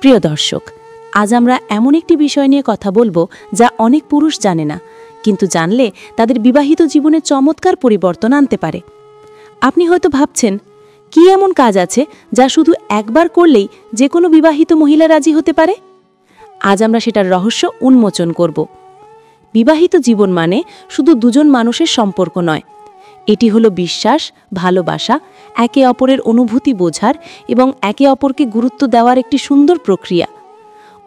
প্রিয় দর্শক, আজ আমরা এমন একটি বিষয় নিয়ে কথা বলবো যা অনেক পুরুষ জানে না, কিন্তু জানলে তাদের বিবাহিত জীবনে চমৎকার পরিবর্তন আনতে পারে। আপনি হয়তো ভাবছেন, কি এমন কাজ আছে যা শুধু একবার করলেই যে কোনো বিবাহিত মহিলা রাজি হতে পারে? আজ আমরা সেটার রহস্য উন্মোচন করব। বিবাহিত জীবন মানে শুধু দুজন মানুষের সম্পর্ক নয়, এটি হলো বিশ্বাস, ভালোবাসা, একে অপরের অনুভূতি বোঝার এবং একে অপরকে গুরুত্ব দেওয়ার একটি সুন্দর প্রক্রিয়া।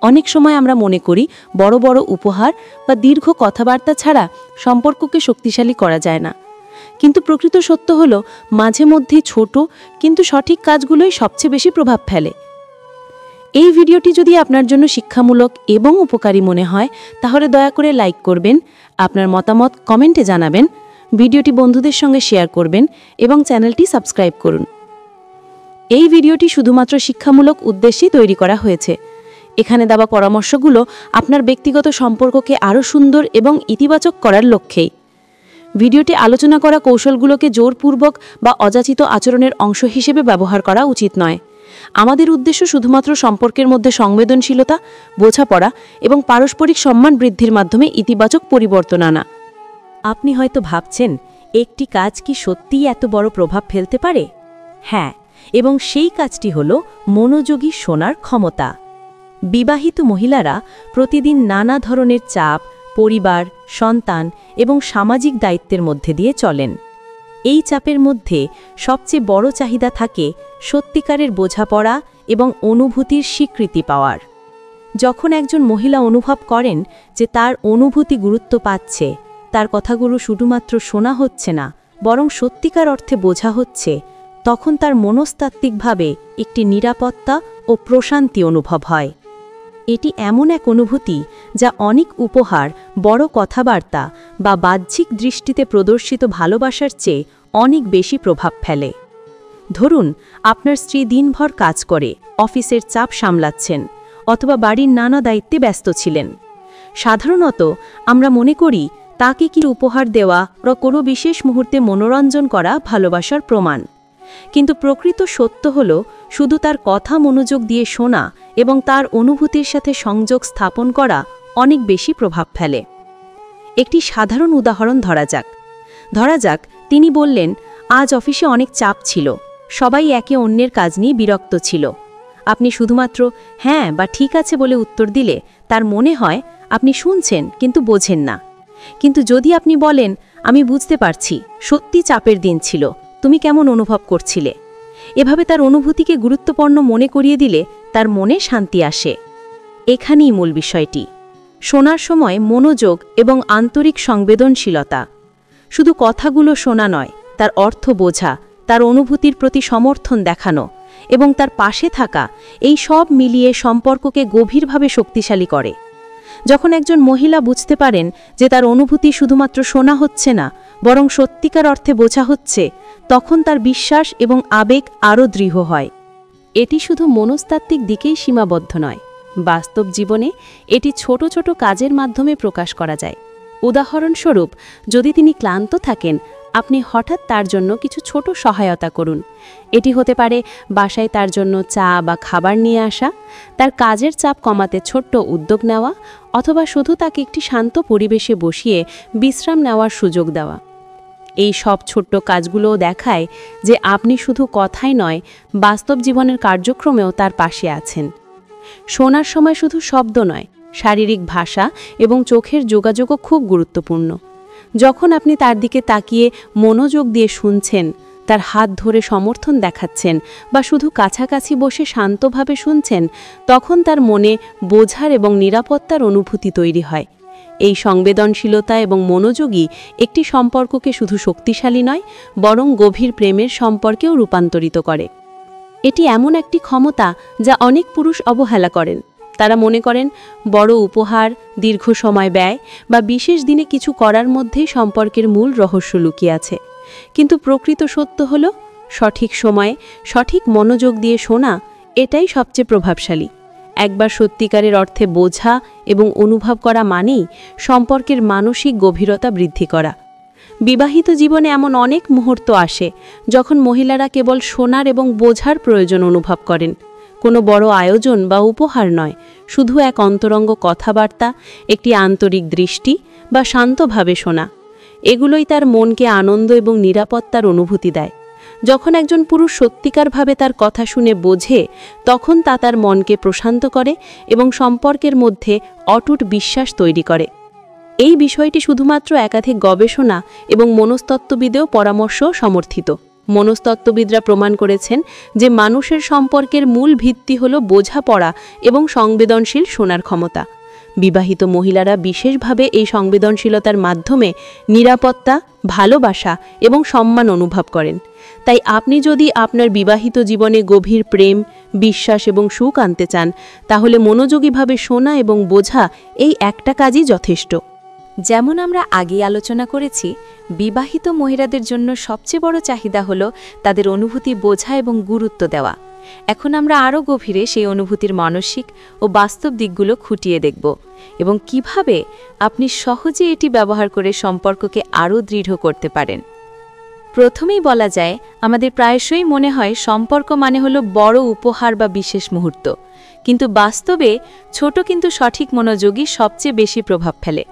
অনেক সময় আমরা মনে করি বড় বড় উপহার বা দীর্ঘ কথাবার্তা ছাড়া সম্পর্ককে শক্তিশালী করা যায় না, কিন্তু প্রকৃত সত্য হলো মাঝে মধ্যেই ছোট কিন্তু সঠিক কাজগুলোই সবচেয়ে বেশি প্রভাব ফেলে। এই ভিডিওটি যদি আপনার জন্য শিক্ষামূলক এবং উপকারী মনে হয় তাহলে দয়া করে লাইক করবেন, আপনার মতামত কমেন্টে জানাবেন, ভিডিওটি বন্ধুদের সঙ্গে শেয়ার করবেন এবং চ্যানেলটি সাবস্ক্রাইব করুন। এই ভিডিওটি শুধুমাত্র শিক্ষামূলক উদ্দেশ্যেই তৈরি করা হয়েছে। এখানে দেওয়া পরামর্শগুলো আপনার ব্যক্তিগত সম্পর্ককে আরও সুন্দর এবং ইতিবাচক করার লক্ষ্যেই। ভিডিওটি আলোচনা করা কৌশলগুলোকে জোরপূর্বক বা অযাচিত আচরণের অংশ হিসেবে ব্যবহার করা উচিত নয়। আমাদের উদ্দেশ্য শুধুমাত্র সম্পর্কের মধ্যে সংবেদনশীলতা, বোঝাপড়া এবং পারস্পরিক সম্মান বৃদ্ধির মাধ্যমে ইতিবাচক পরিবর্তন আনা। আপনি হয়তো ভাবছেন, একটি কাজ কি সত্যিই এত বড় প্রভাব ফেলতে পারে? হ্যাঁ, এবং সেই কাজটি হল মনোযোগী শোনার ক্ষমতা। বিবাহিত মহিলারা প্রতিদিন নানা ধরনের চাপ, পরিবার, সন্তান এবং সামাজিক দায়িত্বের মধ্যে দিয়ে চলেন। এই চাপের মধ্যে সবচেয়ে বড় চাহিদা থাকে সত্যিকারের বোঝাপড়া এবং অনুভূতির স্বীকৃতি পাওয়ার। যখন একজন মহিলা অনুভব করেন যে তার অনুভূতি গুরুত্ব পাচ্ছে, তার কথাগুলো শুধুমাত্র শোনা হচ্ছে না বরং সত্যিকার অর্থে বোঝা হচ্ছে, তখন তার মনস্তাত্ত্বিকভাবে একটি নিরাপত্তা ও প্রশান্তি অনুভব হয়। এটি এমন এক অনুভূতি যা অনেক উপহার, বড় কথাবার্তা বা বাহ্যিক দৃষ্টিতে প্রদর্শিত ভালোবাসার চেয়ে অনেক বেশি প্রভাব ফেলে। ধরুন, আপনার স্ত্রী দিনভর কাজ করে, অফিসের চাপ সামলাচ্ছেন অথবা বাড়ির নানা দায়িত্বে ব্যস্ত ছিলেন। সাধারণত আমরা মনে করি তাকে কি উপহার দেওয়া বা কোনো বিশেষ মুহূর্তে মনোরঞ্জন করা ভালোবাসার প্রমাণ, কিন্তু প্রকৃত সত্য হল শুধু তার কথা মনোযোগ দিয়ে শোনা এবং তার অনুভূতির সাথে সংযোগ স্থাপন করা অনেক বেশি প্রভাব ফেলে। একটি সাধারণ উদাহরণ ধরা যাক তিনি বললেন, আজ অফিসে অনেক চাপ ছিল, সবাই একে অন্যের কাজ নিয়ে বিরক্ত ছিল। আপনি শুধুমাত্র হ্যাঁ বা ঠিক আছে বলে উত্তর দিলে তার মনে হয় আপনি শুনছেন কিন্তু বোঝেন না। কিন্তু যদি আপনি বলেন, আমি বুঝতে পারছি, সত্যি চাপের দিন ছিল, তুমি কেমন অনুভব করছিলে, এভাবে তার অনুভূতিকে গুরুত্বপূর্ণ মনে করিয়ে দিলে তার মনে শান্তি আসে। এখানেই মূল বিষয়টি, শোনার সময় মনোযোগ এবং আন্তরিক সংবেদনশীলতা। শুধু কথাগুলো শোনা নয়, তার অর্থ বোঝা, তার অনুভূতির প্রতি সমর্থন দেখানো এবং তার পাশে থাকা, এই সব মিলিয়ে সম্পর্ককে গভীরভাবে শক্তিশালী করে। যখন একজন মহিলা বুঝতে পারেন যে তার অনুভূতি শুধুমাত্র শোনা হচ্ছে না বরং সত্যিকার অর্থে বোঝা হচ্ছে, তখন তার বিশ্বাস এবং আবেগ আরও দৃঢ় হয়। এটি শুধু মনস্তাত্ত্বিক দিকেই সীমাবদ্ধ নয়, বাস্তব জীবনে এটি ছোট ছোট কাজের মাধ্যমে প্রকাশ করা যায়। উদাহরণস্বরূপ, যদি তিনি ক্লান্ত থাকেন, আপনি হঠাৎ তার জন্য কিছু ছোট সহায়তা করুন। এটি হতে পারে বাসায় তার জন্য চা বা খাবার নিয়ে আসা, তার কাজের চাপ কমাতে ছোট্ট উদ্যোগ নেওয়া, অথবা শুধু তাকে একটি শান্ত পরিবেশে বসিয়ে বিশ্রাম নেওয়ার সুযোগ দেওয়া। এই সব ছোট্ট কাজগুলোও দেখায় যে আপনি শুধু কথাই নয়, বাস্তব জীবনের কার্যক্রমেও তার পাশে আছেন। শোনার সময় শুধু শব্দ নয়, শারীরিক ভাষা এবং চোখের যোগাযোগও খুব গুরুত্বপূর্ণ। যখন আপনি তার দিকে তাকিয়ে মনোযোগ দিয়ে শুনছেন, তার হাত ধরে সমর্থন দেখাচ্ছেন বা শুধু কাছাকাছি বসে শান্তভাবে শুনছেন, তখন তার মনে বোঝার এবং নিরাপত্তার অনুভূতি তৈরি হয়। এই সংবেদনশীলতা এবং মনোযোগই একটি সম্পর্ককে শুধু শক্তিশালী নয় বরং গভীর প্রেমের সম্পর্কেও রূপান্তরিত করে। এটি এমন একটি ক্ষমতা যা অনেক পুরুষ অবহেলা করেন। তারা মনে করেন বড় উপহার, দীর্ঘ সময় ব্যয় বা বিশেষ দিনে কিছু করার মধ্যেই সম্পর্কের মূল রহস্য লুকিয়ে আছে। কিন্তু প্রকৃত সত্য হল, সঠিক সময়ে সঠিক মনোযোগ দিয়ে শোনা এটাই সবচেয়ে প্রভাবশালী। একবার সত্যিকারের অর্থে বোঝা এবং অনুভব করা মানেই সম্পর্কের মানসিক গভীরতা বৃদ্ধি করা। বিবাহিত জীবনে এমন অনেক মুহূর্ত আসে যখন মহিলারা কেবল শোনার এবং বোঝার প্রয়োজন অনুভব করেন, কোনো বড় আয়োজন বা উপহার নয়, শুধু এক অন্তরঙ্গ কথাবার্তা, একটি আন্তরিক দৃষ্টি বা শান্তভাবে শোনা। এগুলোই তার মনকে আনন্দ এবং নিরাপত্তার অনুভূতি দেয়। যখন একজন পুরুষ সত্যিকারভাবে তার কথা শুনে বোঝে, তখন তা তার মনকে প্রশান্ত করে এবং সম্পর্কের মধ্যে অটুট বিশ্বাস তৈরি করে। এই বিষয়টি শুধুমাত্র একাধিক গবেষণা এবং মনস্তত্ত্ববিদেও পরামর্শ সমর্থিত। মনস্তত্ত্ববিদরা প্রমাণ করেছেন যে মানুষের সম্পর্কের মূল ভিত্তি হল বোঝাপড়া এবং সংবেদনশীল শোনার ক্ষমতা। বিবাহিত মহিলারা বিশেষভাবে এই সংবেদনশীলতার মাধ্যমে নিরাপত্তা, ভালোবাসা এবং সম্মান অনুভব করেন। তাই আপনি যদি আপনার বিবাহিত জীবনে গভীর প্রেম, বিশ্বাস এবং সুখ আনতে চান, তাহলে মনোযোগীভাবে শোনা এবং বোঝা এই একটা কাজই যথেষ্ট। যেমন আমরা আগেই আলোচনা করেছি, বিবাহিত মহিলাদের জন্য সবচেয়ে বড় চাহিদা হল তাদের অনুভূতি বোঝা এবং গুরুত্ব দেওয়া। এখন আমরা আরও গভীরে সেই অনুভূতির মানসিক ও বাস্তব দিকগুলো খুঁটিয়ে দেখব এবং কিভাবে আপনি সহজে এটি ব্যবহার করে সম্পর্ককে আরও দৃঢ় করতে পারেন। প্রথমেই বলা যায়, আমাদের প্রায়শই মনে হয় সম্পর্ক মানে হলো বড় উপহার বা বিশেষ মুহূর্ত, কিন্তু বাস্তবে ছোট কিন্তু সঠিক মনোযোগই সবচেয়ে বেশি প্রভাব ফেলে।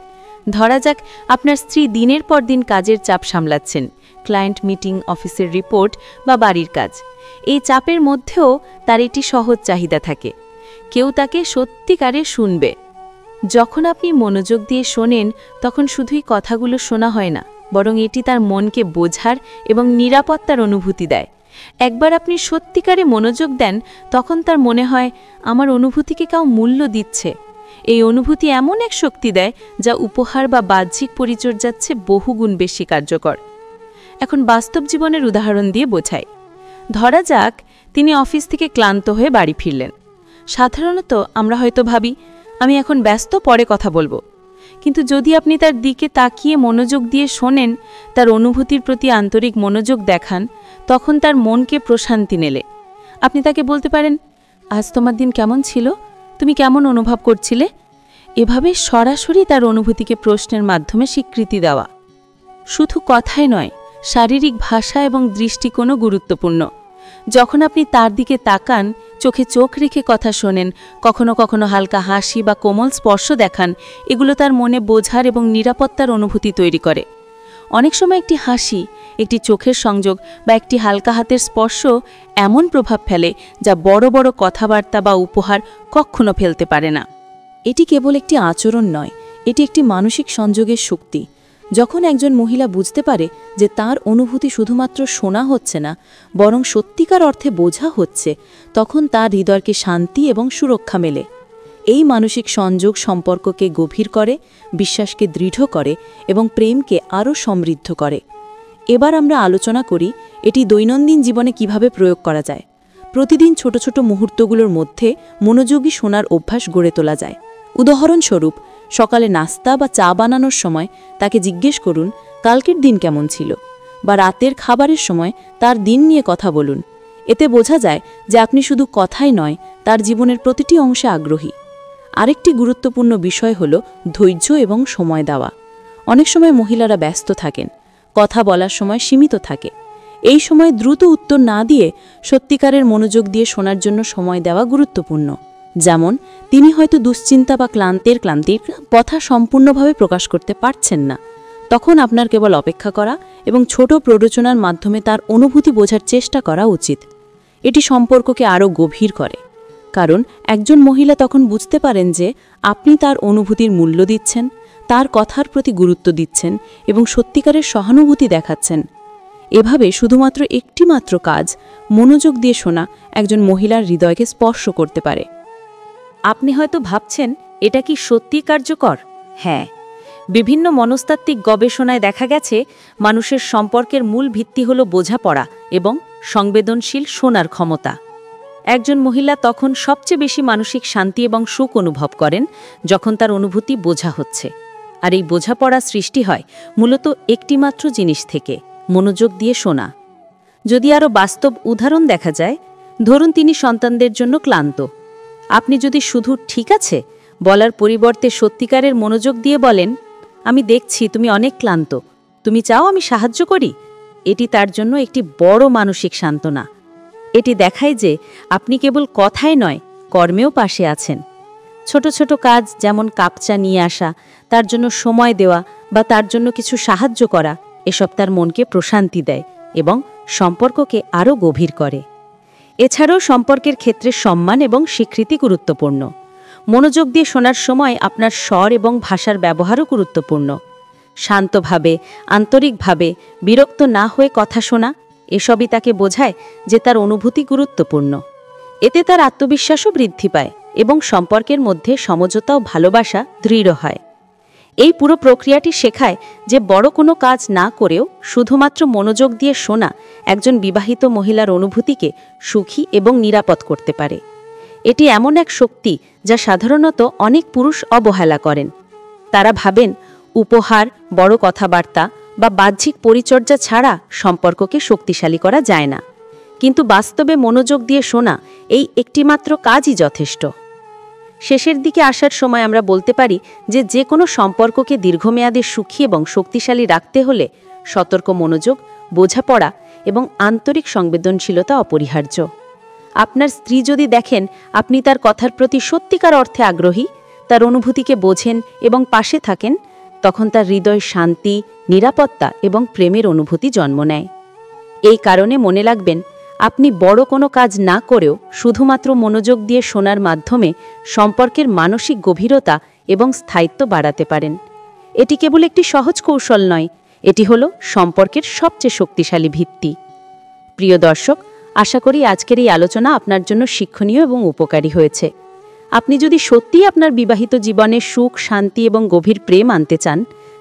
ধরা যাক, আপনার স্ত্রী দিনের পর দিন কাজের চাপ সামলাচ্ছেন, ক্লায়েন্ট মিটিং, অফিসের রিপোর্ট বা বাড়ির কাজ। এই চাপের মধ্যেও তার এটি সহজ চাহিদা থাকে, কেউ তাকে সত্যিকারে শুনবে। যখন আপনি মনোযোগ দিয়ে শোনেন, তখন শুধুই কথাগুলো শোনা হয় না, বরং এটি তার মনকে বোঝার এবং নিরাপত্তার অনুভূতি দেয়। একবার আপনি সত্যিকারে মনোযোগ দেন, তখন তার মনে হয় আমার অনুভূতিকে কেউ মূল্য দিচ্ছে। এই অনুভূতি এমন এক শক্তি দেয় যা উপহার বা বাহ্যিক পরিচর্যার চেয়ে বহুগুণ বেশি কার্যকর। এখন বাস্তব জীবনের উদাহরণ দিয়ে বোঝাই। ধরা যাক, তিনি অফিস থেকে ক্লান্ত হয়ে বাড়ি ফিরলেন। সাধারণত আমরা হয়তো ভাবি, আমি এখন ব্যস্ত, পরে কথা বলবো। কিন্তু যদি আপনি তার দিকে তাকিয়ে মনোযোগ দিয়ে শোনেন, তার অনুভূতির প্রতি আন্তরিক মনোযোগ দেখান, তখন তার মনকে প্রশান্তি মেলে। আপনি তাকে বলতে পারেন, আজ তোমার দিন কেমন ছিল? তুমি কেমন অনুভব করছিলে? এভাবে সরাসরি তার অনুভূতিকে প্রশ্নের মাধ্যমে স্বীকৃতি দেওয়া। শুধু কথাই নয়, শারীরিক ভাষা এবং দৃষ্টিকোণও গুরুত্বপূর্ণ। যখন আপনি তার দিকে তাকান, চোখে চোখ রেখে কথা শোনেন, কখনো কখনো হালকা হাসি বা কোমল স্পর্শ দেখান, এগুলো তার মনে বোঝার এবং নিরাপত্তার অনুভূতি তৈরি করে। অনেক সময় একটি হাসি, একটি চোখের সংযোগ বা একটি হালকা হাতের স্পর্শ এমন প্রভাব ফেলে যা বড় বড় কথাবার্তা বা উপহার কখনো ফেলতে পারে না। এটি কেবল একটি আচরণ নয়, এটি একটি মানসিক সংযোগের শক্তি। যখন একজন মহিলা বুঝতে পারে যে তার অনুভূতি শুধুমাত্র শোনা হচ্ছে না, বরং সত্যিকার অর্থে বোঝা হচ্ছে, তখন তার হৃদয়কে শান্তি এবং সুরক্ষা মেলে। এই মানসিক সংযোগ সম্পর্ককে গভীর করে, বিশ্বাসকে দৃঢ় করে এবং প্রেমকে আরও সমৃদ্ধ করে। এবার আমরা আলোচনা করি এটি দৈনন্দিন জীবনে কিভাবে প্রয়োগ করা যায়। প্রতিদিন ছোট ছোট মুহূর্তগুলোর মধ্যে মনোযোগী শোনার অভ্যাস গড়ে তোলা যায়। উদাহরণস্বরূপ, সকালে নাস্তা বা চা বানানোর সময় তাকে জিজ্ঞেস করুন, কালকের দিন কেমন ছিল, বা রাতের খাবারের সময় তার দিন নিয়ে কথা বলুন। এতে বোঝা যায় যে আপনি শুধু কথাই নয়, তার জীবনের প্রতিটি অংশে আগ্রহী। আরেকটি গুরুত্বপূর্ণ বিষয় হল ধৈর্য এবং সময় দেওয়া। অনেক সময় মহিলারা ব্যস্ত থাকেন, কথা বলার সময় সীমিত থাকে। এই সময় দ্রুত উত্তর না দিয়ে সত্যিকারের মনোযোগ দিয়ে শোনার জন্য সময় দেওয়া গুরুত্বপূর্ণ। যেমন, তিনি হয়তো দুশ্চিন্তা বা ক্লান্তির কথা সম্পূর্ণভাবে প্রকাশ করতে পারছেন না। তখন আপনার কেবল অপেক্ষা করা এবং ছোট প্ররোচনার মাধ্যমে তার অনুভূতি বোঝার চেষ্টা করা উচিত। এটি সম্পর্ককে আরও গভীর করে, কারণ একজন মহিলা তখন বুঝতে পারেন যে আপনি তার অনুভূতির মূল্য দিচ্ছেন, তার কথার প্রতি গুরুত্ব দিচ্ছেন এবং সত্যিকারের সহানুভূতি দেখাচ্ছেন। এভাবে শুধুমাত্র একটি মাত্র কাজ, মনোযোগ দিয়ে শোনা, একজন মহিলার হৃদয়কে স্পর্শ করতে পারে। আপনি হয়তো ভাবছেন, এটা কি সত্যি কার্যকর? হ্যাঁ, বিভিন্ন মনস্তাত্ত্বিক গবেষণায় দেখা গেছে মানুষের সম্পর্কের মূল ভিত্তি হল বোঝাপড়া এবং সংবেদনশীল শোনার ক্ষমতা। একজন মহিলা তখন সবচেয়ে বেশি মানসিক শান্তি এবং সুখ অনুভব করেন যখন তার অনুভূতি বোঝা হচ্ছে। আর এই বোঝাপড়া সৃষ্টি হয় মূলত একটিমাত্র জিনিস থেকে, মনোযোগ দিয়ে শোনা। যদি আরও বাস্তব উদাহরণ দেখা যায়, ধরুন তিনি সন্তানদের জন্য ক্লান্ত। আপনি যদি শুধু ঠিক আছে বলার পরিবর্তে সত্যিকারের মনোযোগ দিয়ে বলেন, আমি দেখছি তুমি অনেক ক্লান্ত, তুমি চাও আমি সাহায্য করি, এটি তার জন্য একটি বড় মানসিক সান্ত্বনা। এটি দেখায় যে আপনি কেবল কথায় নয়, কর্মেও পাশে আছেন। ছোট ছোট কাজ যেমন কাপ চা নিয়ে আসা, তার জন্য সময় দেওয়া বা তার জন্য কিছু সাহায্য করা, এসব তার মনকে প্রশান্তি দেয় এবং সম্পর্ককে আরও গভীর করে। এছাড়াও সম্পর্কের ক্ষেত্রে সম্মান এবং স্বীকৃতি গুরুত্বপূর্ণ। মনোযোগ দিয়ে শোনার সময় আপনার স্বর এবং ভাষার ব্যবহারও গুরুত্বপূর্ণ। শান্তভাবে, আন্তরিকভাবে, বিরক্ত না হয়ে কথা শোনা, এসবই তাকে বোঝায় যে তার অনুভূতি গুরুত্বপূর্ণ। এতে তার আত্মবিশ্বাসও বৃদ্ধি পায় এবং সম্পর্কের মধ্যে সমঝোতা ও ভালোবাসা দৃঢ় হয়। এই পুরো প্রক্রিয়াটি শেখায় যে বড় কোনো কাজ না করেও শুধুমাত্র মনোযোগ দিয়ে শোনা একজন বিবাহিত মহিলার অনুভূতিকে সুখী এবং নিরাপদ করতে পারে। এটি এমন এক শক্তি যা সাধারণত অনেক পুরুষ অবহেলা করেন। তারা ভাবেন উপহার, বড় কথাবার্তা বা বাহ্যিক পরিচর্যা ছাড়া সম্পর্ককে শক্তিশালী করা যায় না। কিন্তু বাস্তবে মনোযোগ দিয়ে শোনা এই একটিমাত্র কাজই যথেষ্ট। শেষের দিকে আসার সময় আমরা বলতে পারি যে কোনো সম্পর্ককে দীর্ঘমেয়াদে সুখী এবং শক্তিশালী রাখতে হলে সতর্ক মনোযোগ, বোঝাপড়া এবং আন্তরিক সংবেদনশীলতা অপরিহার্য। আপনার স্ত্রী যদি দেখেন আপনি তার কথার প্রতি সত্যিকার অর্থে আগ্রহী, তার অনুভূতিকে বোঝেন এবং পাশে থাকেন, তখন তার হৃদয় শান্তি, নিরাপত্তা এবং প্রেমের অনুভূতি জন্ম নেয়। এই কারণে মনে রাখবেন, আপনি বড় কোনো কাজ না করেও শুধুমাত্র মনোযোগ দিয়ে শোনার মাধ্যমে সম্পর্কের মানসিক গভীরতা এবং স্থায়িত্ব বাড়াতে পারেন। এটি কেবল একটি সহজ কৌশল নয়, এটি হলো সম্পর্কের সবচেয়ে শক্তিশালী ভিত্তি। প্রিয় দর্শক, আশা করি আজকের এই আলোচনা আপনার জন্য শিক্ষণীয় এবং উপকারী হয়েছে। আপনি যদি সত্যিই আপনার বিবাহিত জীবনে সুখ, শান্তি এবং গভীর প্রেম আনতে চান,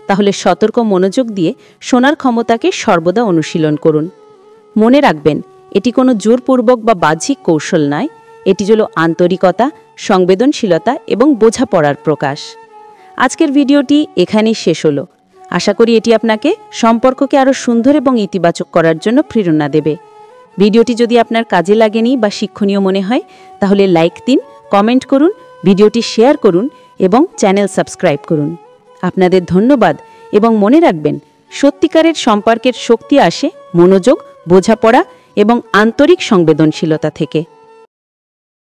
তাহলে সতর্ক মনোযোগ দিয়ে শোনার ক্ষমতাকে সর্বদা অনুশীলন করুন। মনে রাখবেন, এটি কোনো জোরপূর্বক বা বাহ্যিক কৌশল নয়, এটি হলো আন্তরিকতা, সংবেদনশীলতা এবং বোঝাপড়ার প্রকাশ। আজকের ভিডিওটি এখানেই শেষ হলো। আশা করি এটি আপনাকে সম্পর্ককে আরও সুন্দর এবং ইতিবাচক করার জন্য প্রেরণা দেবে। ভিডিওটি যদি আপনার কাজে লাগেনি বা শিক্ষণীয় মনে হয়, তাহলে লাইক দিন, কমেন্ট করুন, ভিডিওটি শেয়ার করুন এবং চ্যানেল সাবস্ক্রাইব করুন। আপনাদের ধন্যবাদ এবং মনে রাখবেন, সত্যিকারের সম্পর্কের শক্তি আসে মনোযোগ, বোঝাপড়া এবং আন্তরিক সংবেদনশীলতা থেকে।